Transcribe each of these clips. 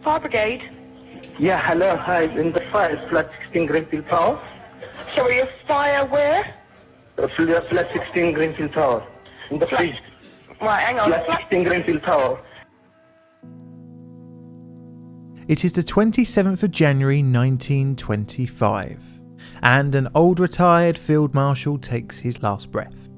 Fire brigade. Yeah, hello, hi, in the fire, flat 16 Grenfell Tower. Sorry, a fire where? Flat 16 Grenfell Tower. In the fridge. Right, hang on. Flat 16 Grenfell Tower. It is the 27th of January 1925, and an old retired Field Marshal takes his last breath.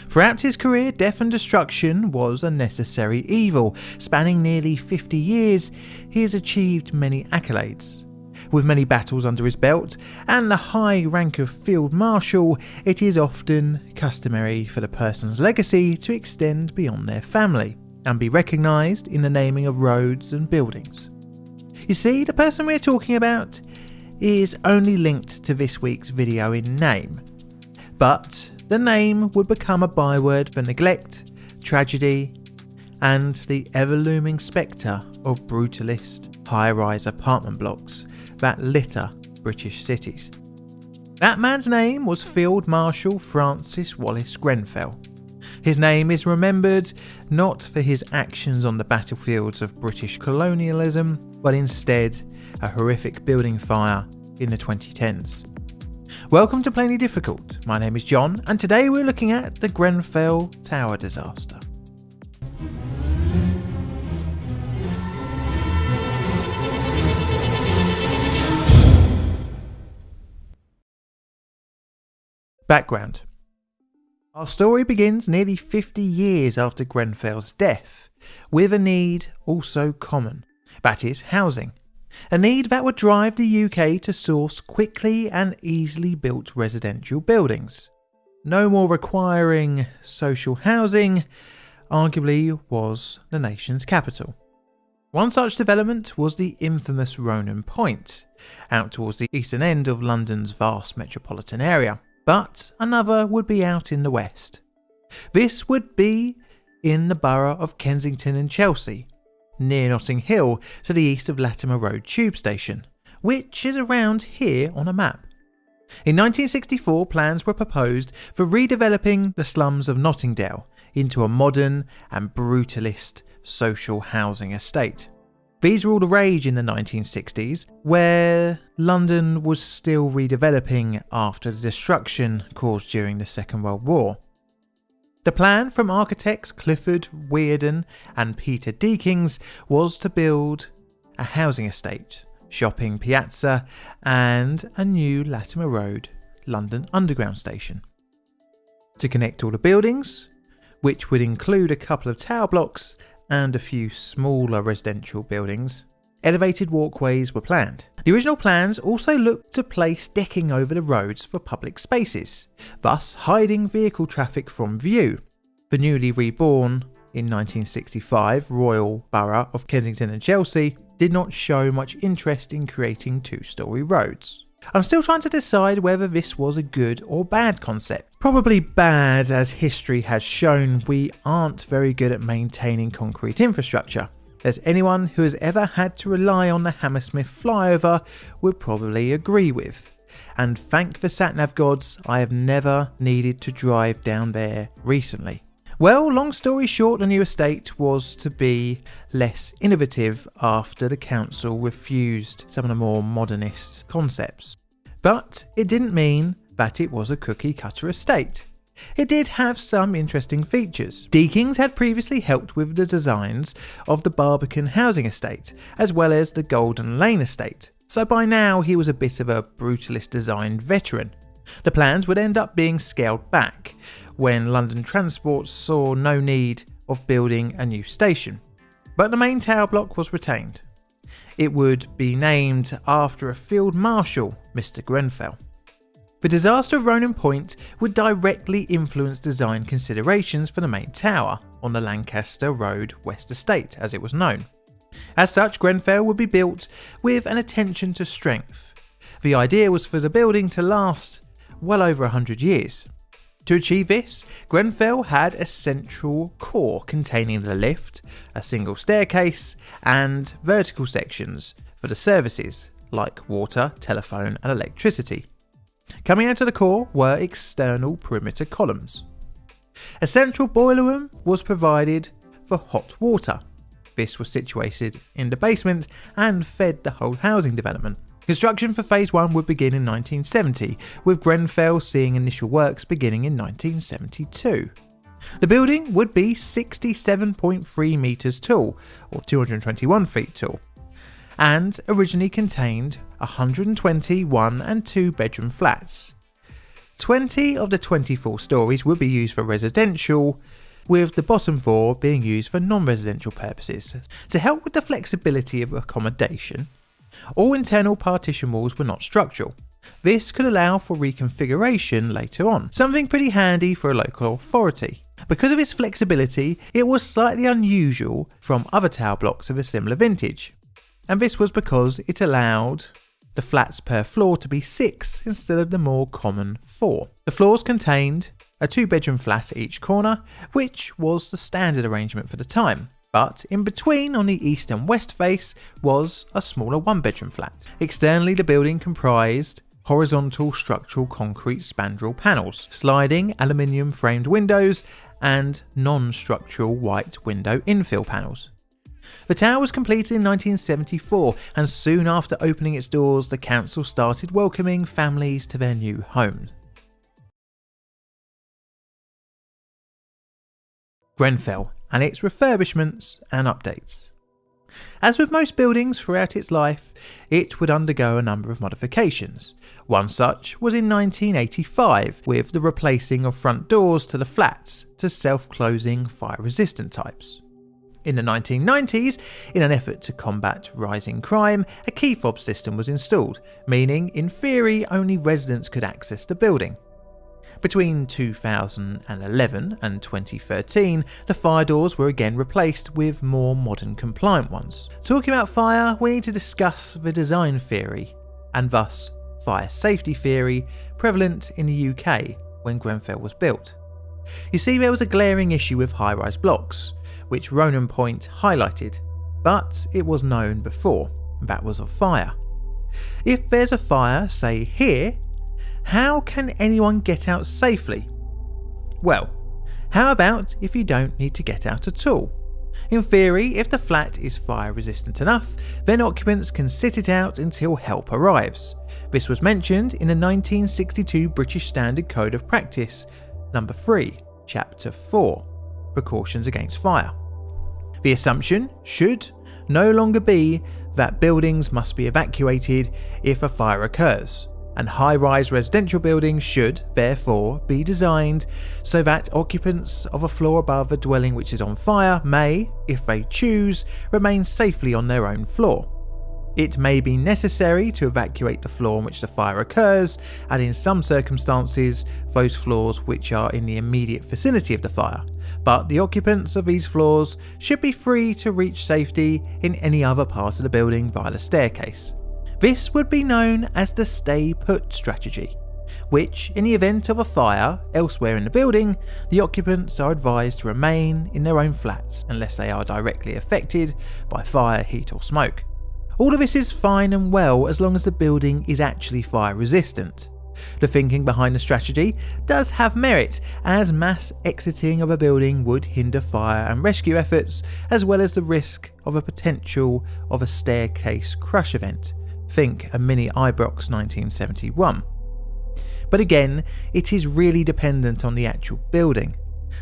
Throughout his career, death and destruction was a necessary evil. Spanning nearly 50 years, he has achieved many accolades. With many battles under his belt and the high rank of Field Marshal, it is often customary for the person's legacy to extend beyond their family and be recognised in the naming of roads and buildings. You see, the person we're talking about is only linked to this week's video in name, but the name would become a byword for neglect, tragedy, and the ever-looming spectre of brutalist high-rise apartment blocks that litter British cities. That man's name was Field Marshal Francis Wallace Grenfell. His name is remembered not for his actions on the battlefields of British colonialism, but instead a horrific building fire in the 2010s. Welcome to Plainly Difficult. My name is John, and today we're looking at the Grenfell Tower disaster. Background. Our story begins nearly 50 years after Grenfell's death, with a need also common, that is housing. A need that would drive the UK to source quickly and easily built residential buildings. No more requiring social housing, arguably was the nation's capital. One such development was the infamous Ronan Point, out towards the eastern end of London's vast metropolitan area, but another would be out in the west. This would be in the borough of Kensington and Chelsea, near Notting Hill to the east of Latimer Road tube station, which is around here on a map. In 1964, plans were proposed for redeveloping the slums of Nottingdale into a modern and brutalist social housing estate. These were all the rage in the 1960s, where London was still redeveloping after the destruction caused during the Second World War. The plan from architects Clifford Weirden and Peter Deakins was to build a housing estate, shopping piazza, and a new Latimer Road London Underground station. To connect all the buildings, which would include a couple of tower blocks and a few smaller residential buildings, elevated walkways were planned. The original plans also looked to place decking over the roads for public spaces, thus hiding vehicle traffic from view. The newly reborn, in 1965, Royal Borough of Kensington and Chelsea did not show much interest in creating two-storey roads. I'm still trying to decide whether this was a good or bad concept. Probably bad, as history has shown we aren't very good at maintaining concrete infrastructure, as anyone who has ever had to rely on the Hammersmith flyover would probably agree with. And thank the sat-nav gods, I have never needed to drive down there recently. Well, long story short, the new estate was to be less innovative after the council refused some of the more modernist concepts. But it didn't mean that it was a cookie-cutter estate. It did have some interesting features. Deakins had previously helped with the designs of the Barbican housing estate, as well as the Golden Lane estate, so by now he was a bit of a brutalist design veteran. The plans would end up being scaled back when London Transport saw no need of building a new station, but the main tower block was retained. It would be named after a Field Marshal, Mr. Grenfell. The disaster of Ronan Point would directly influence design considerations for the main tower on the Lancaster Road West Estate, as it was known. As such, Grenfell would be built with an attention to strength. The idea was for the building to last well over 100 years. To achieve this, Grenfell had a central core containing the lift, a single staircase, and vertical sections for the services like water, telephone, and electricity. Coming out of the core were external perimeter columns. A central boiler room was provided for hot water. This was situated in the basement and fed the whole housing development. Construction for Phase 1 would begin in 1970, with Grenfell seeing initial works beginning in 1972. The building would be 67.3 metres tall, or 221 feet tall, and originally contained 120 one- and two-bedroom flats. 20 of the 24 stories would be used for residential, with the bottom 4 being used for non-residential purposes. To help with the flexibility of accommodation, all internal partition walls were not structural. This could allow for reconfiguration later on, something pretty handy for a local authority. Because of its flexibility, it was slightly unusual from other tower blocks of a similar vintage, and this was because it allowed the flats per floor to be 6 instead of the more common 4. The floors contained a 2-bedroom flat at each corner, which was the standard arrangement for the time, but in between on the east and west face was a smaller 1-bedroom flat. Externally, the building comprised horizontal structural concrete spandrel panels, sliding aluminium framed windows, and non-structural white window infill panels. The tower was completed in 1974, and soon after opening its doors, the council started welcoming families to their new homes. Grenfell and its refurbishments and updates. As with most buildings throughout its life, it would undergo a number of modifications. One such was in 1985, with the replacing of front doors to the flats to self-closing fire-resistant types. In the 1990s, in an effort to combat rising crime, a key fob system was installed, meaning in theory only residents could access the building. Between 2011 and 2013, the fire doors were again replaced with more modern compliant ones. Talking about fire, we need to discuss the design theory, and thus fire safety theory, prevalent in the UK when Grenfell was built. You see, there was a glaring issue with high-rise blocks, which Ronan Point highlighted, but it was known before, that was of fire. If there's a fire, say here, how can anyone get out safely? Well, how about if you don't need to get out at all? In theory, if the flat is fire resistant enough, then occupants can sit it out until help arrives. This was mentioned in the 1962 British Standard Code of Practice, number 3, chapter 4, Precautions Against Fire. The assumption should no longer be that buildings must be evacuated if a fire occurs, and high-rise residential buildings should, therefore, be designed so that occupants of a floor above a dwelling which is on fire may, if they choose, remain safely on their own floor. It may be necessary to evacuate the floor on which the fire occurs, and in some circumstances, those floors which are in the immediate vicinity of the fire, but the occupants of these floors should be free to reach safety in any other part of the building via the staircase. This would be known as the stay put strategy, which, in the event of a fire elsewhere in the building, the occupants are advised to remain in their own flats unless they are directly affected by fire, heat or smoke. All of this is fine and well as long as the building is actually fire resistant. The thinking behind the strategy does have merit, as mass exiting of a building would hinder fire and rescue efforts, as well as the risk of a potential of a staircase crush event. Think a mini Ibrox 1971. But again, it is really dependent on the actual building.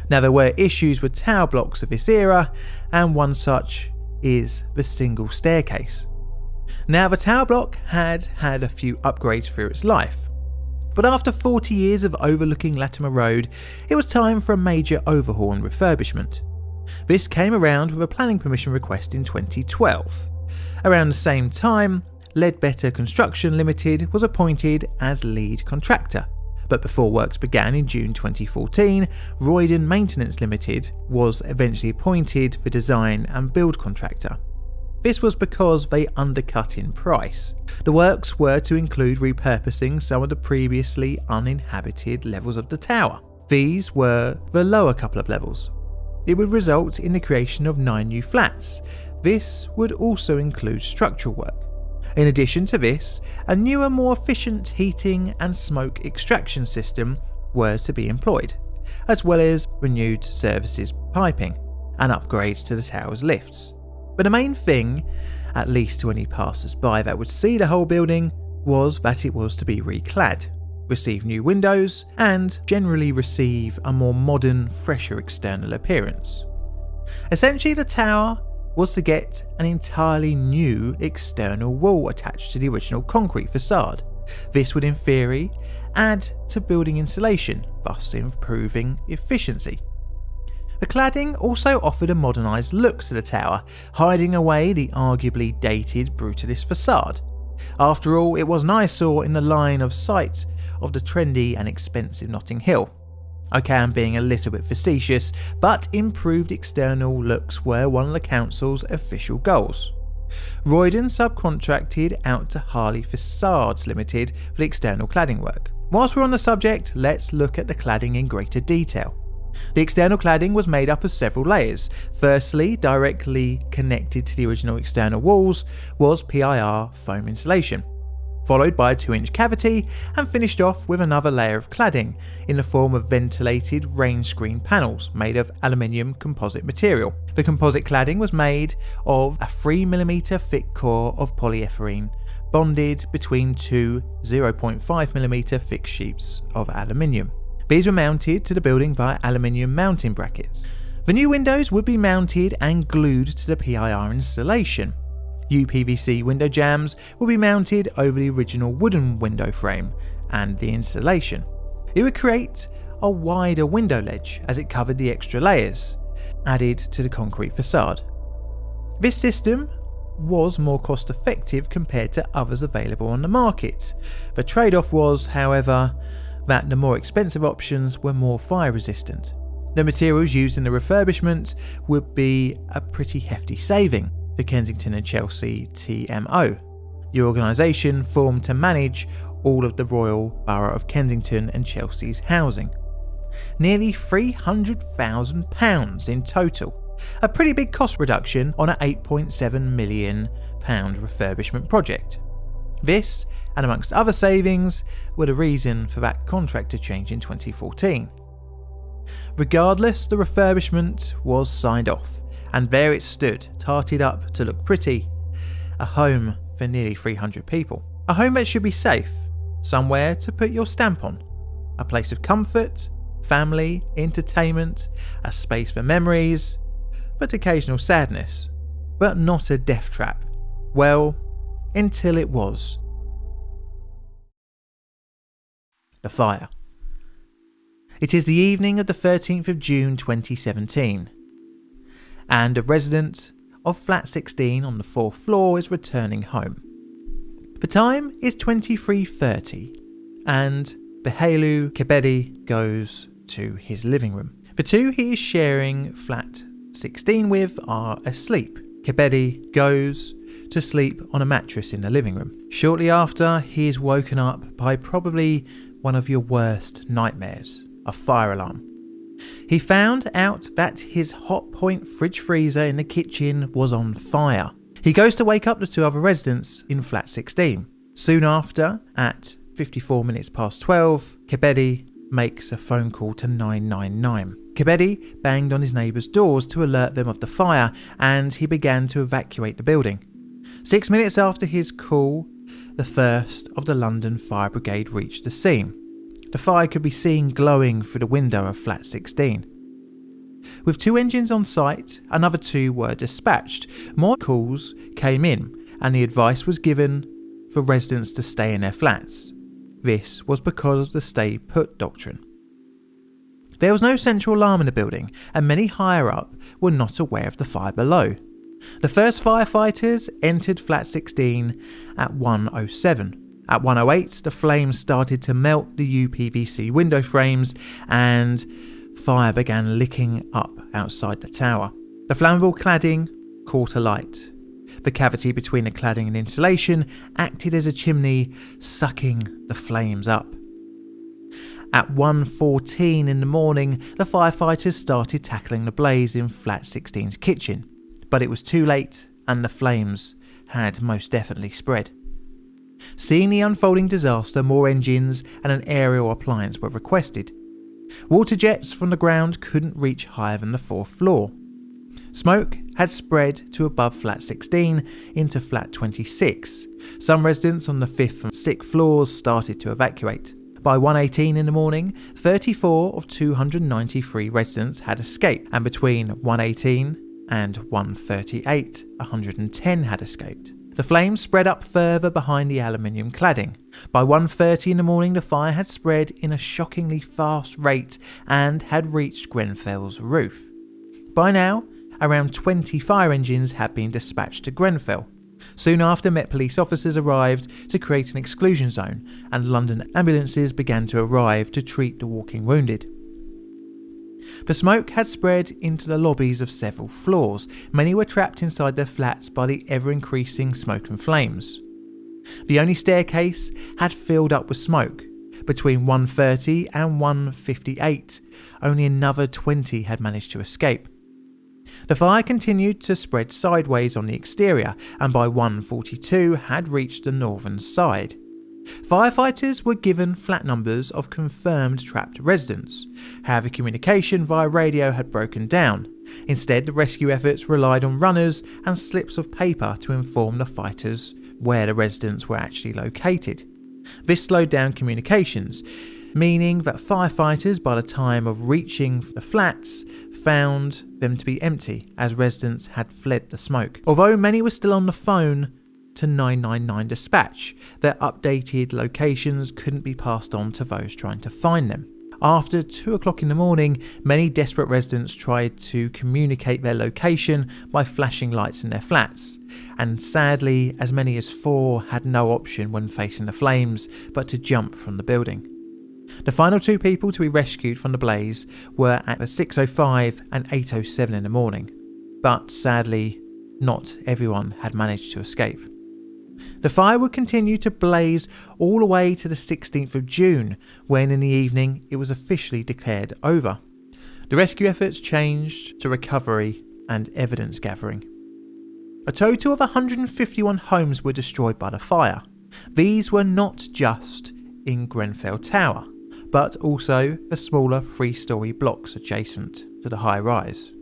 Now, there were issues with tower blocks of this era, and one such is the single staircase. Now, the tower block had a few upgrades through its life, but after 40 years of overlooking Latimer Road, it was time for a major overhaul and refurbishment. This came around with a planning permission request in 2012. Around the same time, Ledbetter Construction Limited was appointed as lead contractor, but before works began in June 2014, Royden Maintenance Limited was eventually appointed for design and build contractor. This was because they undercut in price. The works were to include repurposing some of the previously uninhabited levels of the tower. These were the lower couple of levels. It would result in the creation of 9 new flats. This would also include structural work. In addition to this, a newer, more efficient heating and smoke extraction system were to be employed, as well as renewed services piping and upgrades to the tower's lifts. But the main thing, at least to any passers-by that would see the whole building, was that it was to be reclad, receive new windows, and generally receive a more modern, fresher external appearance. Essentially, the tower was to get an entirely new external wall attached to the original concrete facade. This would in theory add to building insulation, thus improving efficiency. The cladding also offered a modernised look to the tower, hiding away the arguably dated brutalist facade. After all, it was an eyesore in the line of sight of the trendy and expensive Notting Hill. Okay, I'm being a little bit facetious, but improved external looks were one of the council's official goals. Royden subcontracted out to Harley Facades Limited for the external cladding work. Whilst we're on the subject, let's look at the cladding in greater detail. The external cladding was made up of several layers. Firstly, directly connected to the original external walls was PIR foam insulation, followed by a 2-inch cavity and finished off with another layer of cladding in the form of ventilated rain screen panels made of aluminium composite material. The composite cladding was made of a 3mm thick core of polyethylene bonded between two 0.5mm thick sheets of aluminium. These were mounted to the building via aluminium mounting brackets. The new windows would be mounted and glued to the PIR installation. UPVC window jambs will be mounted over the original wooden window frame and the installation. It would create a wider window ledge as it covered the extra layers added to the concrete facade. This system was more cost effective compared to others available on the market. The trade-off was, however, that the more expensive options were more fire resistant. The materials used in the refurbishment would be a pretty hefty saving for Kensington and Chelsea TMO, the organisation formed to manage all of the Royal Borough of Kensington and Chelsea's housing. Nearly £300,000 in total, a pretty big cost reduction on an £8.7 million refurbishment project. This, and amongst other savings, were the reason for that contract to change in 2014. Regardless, the refurbishment was signed off, and there it stood, tarted up to look pretty. A home for nearly 300 people. A home that should be safe, somewhere to put your stamp on. A place of comfort, family, entertainment, a space for memories, but occasional sadness. But not a death trap. Well, until it was. The fire. It is the evening of the 13th of June 2017, and a resident of flat 16 on the 4th floor is returning home. The time is 23:30 and Lahlouh Kebede goes to his living room. The two he is sharing flat 16 with are asleep. Kebede goes to sleep on a mattress in the living room. Shortly after, he is woken up by probably one of your worst nightmares, a fire alarm. He found out that his hot point fridge freezer in the kitchen was on fire. He goes to wake up the two other residents in flat 16. Soon after, at 54 minutes past 12, Kebede makes a phone call to 999. Kebede banged on his neighbours' doors to alert them of the fire, and he began to evacuate the building. 6 minutes after his call, the first of the London Fire Brigade reached the scene. The fire could be seen glowing through the window of flat 16. With 2 engines on site, another 2 were dispatched. More calls came in, and the advice was given for residents to stay in their flats. This was because of the stay put doctrine. There was no central alarm in the building, and many higher up were not aware of the fire below. The first firefighters entered flat 16 at 1:07. At 1:08, the flames started to melt the UPVC window frames and fire began licking up outside the tower. The flammable cladding caught alight. The cavity between the cladding and insulation acted as a chimney, sucking the flames up. At 1:14 in the morning, the firefighters started tackling the blaze in flat 16's kitchen, but it was too late and the flames had most definitely spread. Seeing the unfolding disaster, more engines and an aerial appliance were requested. Water jets from the ground couldn't reach higher than the 4th floor. Smoke had spread to above flat 16 into flat 26. Some residents on the 5th and 6th floors started to evacuate. By 1:18 in the morning, 34 of 293 residents had escaped, and between 1:18 and 1:38, 110 had escaped. The flames spread up further behind the aluminium cladding. By 1:30 in the morning, the fire had spread in a shockingly fast rate and had reached Grenfell's roof. By now, around 20 fire engines had been dispatched to Grenfell. Soon after, Met police officers arrived to create an exclusion zone, and London ambulances began to arrive to treat the walking wounded. The smoke had spread into the lobbies of several floors. Many were trapped inside their flats by the ever-increasing smoke and flames. The only staircase had filled up with smoke. Between 1:30 and 1:58, only another 20 had managed to escape. The fire continued to spread sideways on the exterior, and by 1:42 had reached the northern side. Firefighters were given flat numbers of confirmed trapped residents. However, communication via radio had broken down. Instead, the rescue efforts relied on runners and slips of paper to inform the fighters where the residents were actually located. This slowed down communications, meaning that firefighters, by the time of reaching the flats, found them to be empty as residents had fled the smoke. Although many were still on the phone to 999 dispatch, their updated locations couldn't be passed on to those trying to find them. After 2 o'clock in the morning, many desperate residents tried to communicate their location by flashing lights in their flats, and sadly, as many as 4 had no option when facing the flames but to jump from the building. The final 2 people to be rescued from the blaze were at 6:05 and 8:07 in the morning, but sadly, not everyone had managed to escape. The fire would continue to blaze all the way to the 16th of June, when in the evening it was officially declared over. The rescue efforts changed to recovery and evidence gathering. A total of 151 homes were destroyed by the fire. These were not just in Grenfell Tower, but also the smaller 3-storey blocks adjacent to the high rise.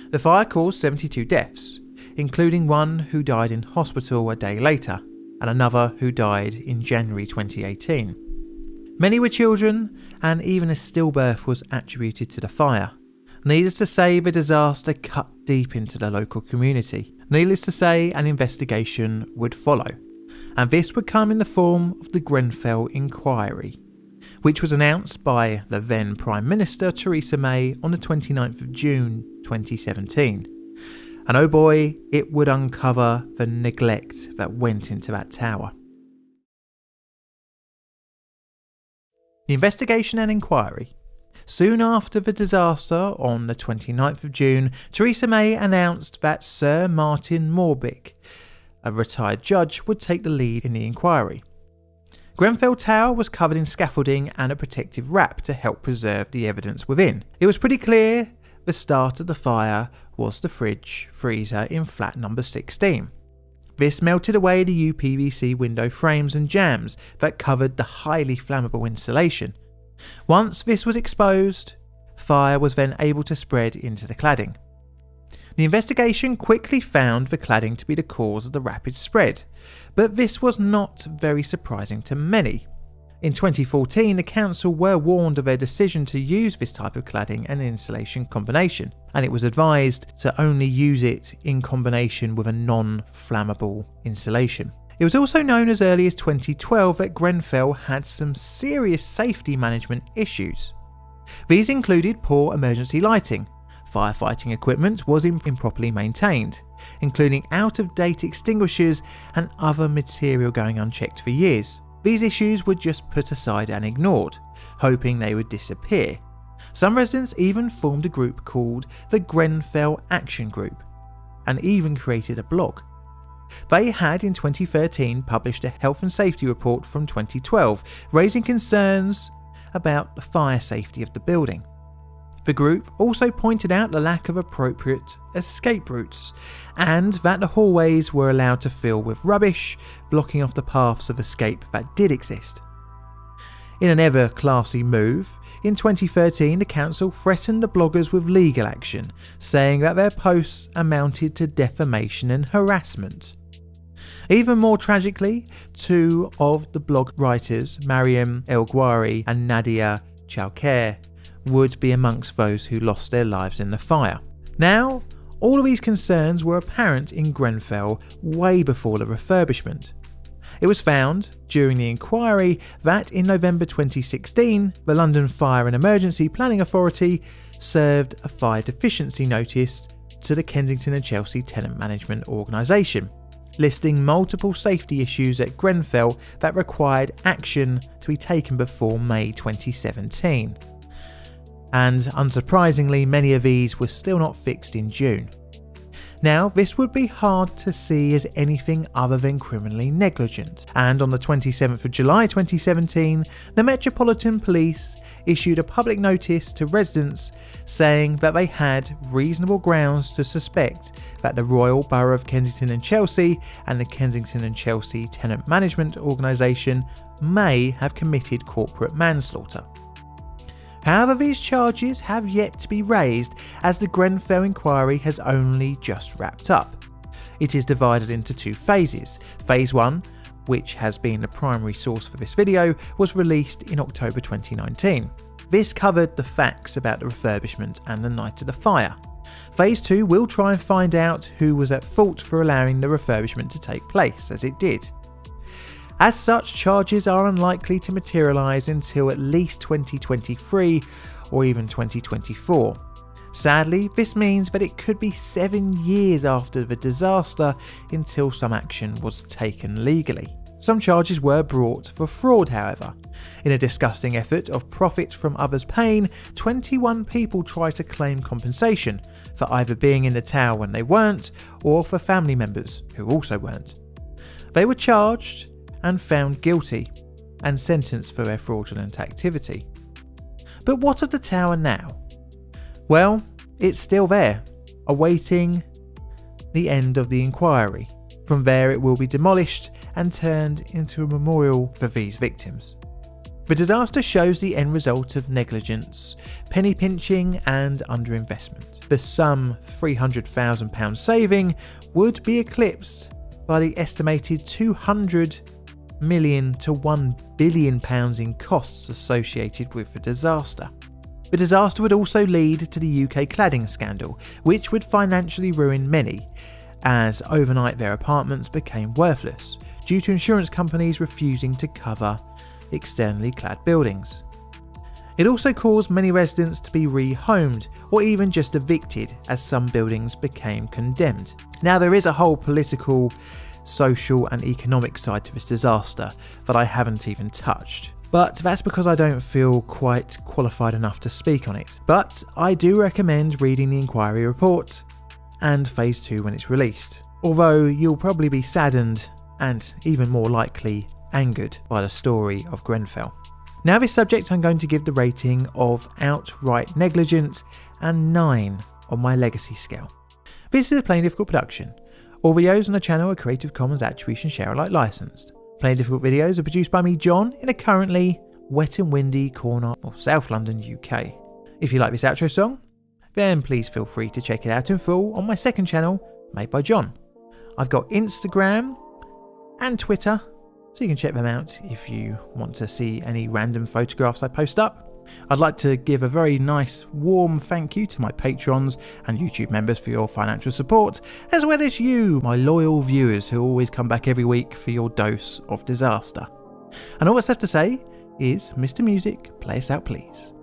The fire caused 72 deaths, including one who died in hospital a day later, and another who died in January 2018. Many were children, and even a stillbirth was attributed to the fire. Needless to say, the disaster cut deep into the local community. Needless to say, an investigation would follow, and this would come in the form of the Grenfell Inquiry, which was announced by the then Prime Minister Theresa May on the 29th of June 2017. And oh boy, it would uncover the neglect that went into that tower. The investigation and inquiry. Soon after the disaster, on the 29th of June, Theresa May announced that Sir Martin Morbick, a retired judge, would take the lead in the inquiry. Grenfell Tower was covered in scaffolding and a protective wrap to help preserve the evidence within. It was pretty clear the start of the fire was the freezer in flat number 16. This melted away the UPVC window frames and jambs that covered the highly flammable insulation. Once this was exposed, fire was then able to spread into the cladding. The investigation quickly found the cladding to be the cause of the rapid spread, but this was not very surprising to many. In 2014, the council were warned of their decision to use this type of cladding and insulation combination, and it was advised to only use it in combination with a non-flammable insulation. It was also known as early as 2012 that Grenfell had some serious safety management issues. These included poor emergency lighting, firefighting equipment was improperly maintained, including out-of-date extinguishers and other material going unchecked for years. These issues were just put aside and ignored, hoping they would disappear. Some residents even formed a group called the Grenfell Action Group, and even created a blog. They had in 2013 published a health and safety report from 2012, raising concerns about the fire safety of the building. The group also pointed out the lack of appropriate escape routes, and that the hallways were allowed to fill with rubbish, blocking off the paths of escape that did exist. In an ever-classy move, in 2013 the council threatened the bloggers with legal action, saying that their posts amounted to defamation and harassment. Even more tragically, two of the blog writers, Hadi.m.lahlouh and Hadi.m.lahlouh, would be amongst those who lost their lives in the fire. Now, all of these concerns were apparent in Grenfell way before the refurbishment. It was found during the inquiry that in November 2016, the London Fire and Emergency Planning Authority served a fire deficiency notice to the Kensington and Chelsea Tenant Management Organisation, listing multiple safety issues at Grenfell that required action to be taken before May 2017. And unsurprisingly, many of these were still not fixed in June. Now, this would be hard to see as anything other than criminally negligent, and on the 27th of July 2017, the Metropolitan Police issued a public notice to residents saying that they had reasonable grounds to suspect that the Royal Borough of Kensington and Chelsea and the Kensington and Chelsea Tenant Management Organisation may have committed corporate manslaughter. However, these charges have yet to be raised as the Grenfell inquiry has only just wrapped up. It is divided into two phases. Phase 1, which has been the primary source for this video, was released in October 2019. This covered the facts about the refurbishment and the night of the fire. Phase 2 will try and find out who was at fault for allowing the refurbishment to take place, as it did. As such, charges are unlikely to materialise until at least 2023 or even 2024. Sadly, this means that it could be 7 years after the disaster until some action was taken legally. Some charges were brought for fraud, however. In a disgusting effort of profit from others' pain, 21 people tried to claim compensation for either being in the tower when they weren't, or for family members who also weren't. They were charged and found guilty and sentenced for their fraudulent activity. But what of the tower now? Well, it's still there, awaiting the end of the inquiry. From there it will be demolished and turned into a memorial for these victims. The disaster shows the end result of negligence, penny pinching and underinvestment. The sum £300,000 saving would be eclipsed by the estimated £200 million to £1 billion in costs associated with the disaster. The disaster would also lead to the UK cladding scandal, which would financially ruin many, as overnight their apartments became worthless due to insurance companies refusing to cover externally clad buildings. It also caused many residents to be rehomed or even just evicted, as some buildings became condemned. Now, there is a whole political, social and economic side to this disaster that I haven't even touched, but that's because I don't feel quite qualified enough to speak on it. But I do recommend reading the inquiry report and Phase 2 when it's released, although you'll probably be saddened and even more likely angered by the story of Grenfell. Now, this subject I'm going to give the rating of outright negligent and 9 on my legacy scale. This is a Plain Difficult production. All videos on the channel are Creative Commons Attribution Share Alike licensed. Plain Difficult videos are produced by me, John, in a currently wet and windy corner of South London, UK. If you like this outro song, then please feel free to check it out in full on my second channel, Made by John. I've got Instagram and Twitter, so you can check them out if you want to see any random photographs I post up. I'd like to give a very nice, warm thank you to my patrons and YouTube members for your financial support, as well as you, my loyal viewers who always come back every week for your dose of disaster. And all that's left to say is, Mr. Music, play us out please.